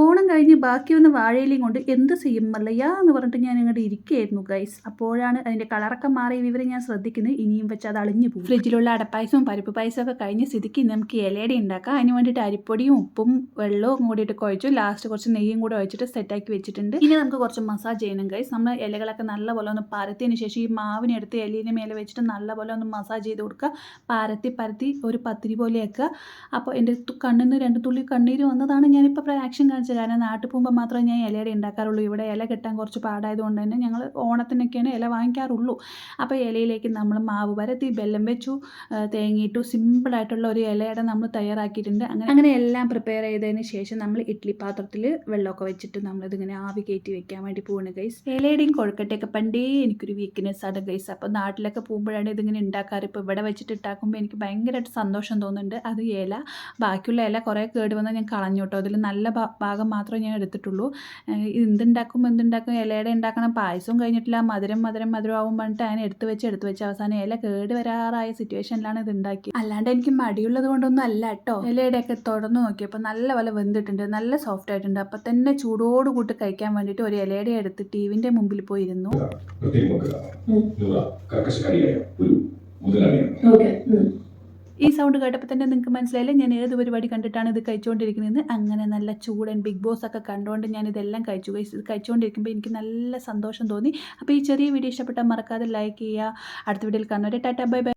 ഓണം കഴിഞ്ഞ് ബാക്കി വന്ന വാഴയിലയും കൊണ്ട് എന്ത് ചെയ്യും മല്ലയ്യ എന്ന് പറഞ്ഞിട്ട് ഞാൻ ഇങ്ങോട്ട് ഇരിക്കുകയായിരുന്നു ഗൈസ്. അപ്പോഴാണ് അതിൻ്റെ കളറൊക്കെ മാറിയ വിവരം ഞാൻ ശ്രദ്ധിക്കുന്നത്. ഇനിയും വെച്ച് അത് അളിഞ്ഞു പോകും. ഫ്രിഡ്ജിലുള്ള അടപ്പായസവും പരിപ്പ് പായസവും ഒക്കെ കഴിഞ്ഞ സ്ഥിതിക്ക് നമുക്ക് ഇലയുടെ ഉണ്ടാക്കാം. അതിന് വേണ്ടിയിട്ട് അരിപ്പൊടിയും ഉപ്പും വെള്ളവും കൂടിയിട്ട് കുഴച്ചു ലാസ്റ്റ് കുറച്ച് നെയ്യും കൂടെ ഒഴിച്ചിട്ട് സെറ്റാക്കി വെച്ചിട്ടുണ്ട്. ഇനി നമുക്ക് കുറച്ച് മസാജ് ചെയ്യണം ഗൈസ്. നമ്മൾ ഇലകളൊക്കെ നല്ലപോലെ ഒന്ന് പരത്തിയതിന് ശേഷം ഈ മാവിനെടുത്ത് ഇലയുടെ മേലെ വെച്ചിട്ട് നല്ലപോലെ ഒന്ന് മസാജ് ചെയ്ത് കൊടുക്കുക. പരത്തി ഒരു പത്തിരി പോലെ ആക്കുക. അപ്പോൾ എൻ്റെ കണ്ണിൽ നിന്ന് 2 തുള്ളി കണ്ണീര് വന്നതാണ് ഞാനിപ്പോൾ ആക്ഷൻ കാണിച്ചത്. കാരണം നാട്ടിൽ പോകുമ്പോൾ മാത്രമേ ഞാൻ ഇലയുടെ ഉണ്ടാക്കാറുള്ളൂ. ഇവിടെ ഇല കിട്ടാൻ കുറച്ച് പാടായതുകൊണ്ട് തന്നെ ഞങ്ങൾ ഓണത്തിനൊക്കെയാണ് ഇല വാങ്ങിക്കാറുള്ളൂ. അപ്പോൾ ഇലയിലേക്ക് നമ്മൾ മാവ് പരത്തി ബെല്ലം വെച്ചു, തേങ്ങയിട്ടു, സിമ്പിളായിട്ടുള്ള ഒരു ഇലയുടെ നമ്മൾ തയ്യാറാക്കിയിട്ടുണ്ട്. അങ്ങനെ എല്ലാം പ്രിപ്പയർ ചെയ്തതിന് ശേഷം നമ്മൾ ഇഡ്ഡലി പാത്രത്തിൽ വെള്ളമൊക്കെ വെച്ചിട്ട് നമ്മളിതിങ്ങനെ ആവി കയറ്റി വെക്കാൻ വേണ്ടി പോവാണ് ഗൈസ്. ഇലയുടെയും കൊഴുക്കട്ടയൊക്കെ പണ്ടേ എനിക്കൊരു വീക്ക്നെസ് ആണ് ഗൈസ്. അപ്പോൾ നാട്ടിലൊക്കെ പോകുമ്പോഴാണ് ഇതിങ്ങനെ ഉണ്ടാക്കാറ്. ഇപ്പോൾ ഇവിടെ വെച്ചിട്ട് ഉണ്ടാക്കുമ്പോൾ എനിക്ക് ഭയങ്കരമായിട്ട് സന്തോഷം തോന്നുന്നുണ്ട്. അത് ഇല ബാക്കിയുള്ള ഇല കുറേ കേട് വന്നാൽ ഞാൻ കളഞ്ഞു കേട്ടോ. അതിൽ നല്ല ഭാഗം മാത്രമേ ഞാൻ എടുത്തിട്ടുള്ളൂ. എന്തുണ്ടാക്കും ഇലയുടെ ഉണ്ടാക്കണം. പായസവും കഴിഞ്ഞിട്ടില്ല, മധുരം ആവും പറഞ്ഞിട്ട് അതിനെ എടുത്ത് വെച്ച് അവസാനം ഇല കേട് വരാറായ സിറ്റുവേഷനിലാണ് ഇത് ഉണ്ടാക്കിയത്. അല്ലാണ്ട് എനിക്ക് മടിയുള്ളത് കൊണ്ടൊന്നും അല്ല കേട്ടോ. ഇലയുടെയൊക്കെ തുറന്നു നോക്കിയപ്പോൾ നല്ലപോലെ വെന്തിട്ടുണ്ട്, നല്ല സോഫ്റ്റ് ആയിട്ടുണ്ട്. അപ്പം തന്നെ ചൂടോടുകൂട്ട് കഴിക്കാൻ വേണ്ടിയിട്ട് ഒരു ഇലയുടെ എടുത്ത് ടിവിൻ്റെ മുമ്പിൽ പോയിരുന്നു. ഈ സൗണ്ട് കേട്ടപ്പോൾ തന്നെ നിങ്ങൾക്ക് മനസ്സിലായില്ലേ ഞാൻ ഏത് പരിപാടി കണ്ടിട്ടാണ് ഇത് കഴിച്ചുകൊണ്ടിരിക്കുന്നത്. അങ്ങനെ നല്ല ചൂടൻ ബിഗ് ബോസ് ഒക്കെ കണ്ടുകൊണ്ട് ഞാൻ ഇതെല്ലാം കഴിച്ചു. ഇത് കഴിച്ചുകൊണ്ടിരിക്കുമ്പോൾ എനിക്ക് നല്ല സന്തോഷം തോന്നി. അപ്പോൾ ഈ ചെറിയ വീഡിയോ ഇഷ്ടപ്പെട്ടാൽ മറക്കാതെ ലൈക്ക് ചെയ്യുക. അടുത്ത വീഡിയോയിൽ കാണുന്നവരെ ടാറ്റാ ബൈ ബൈ.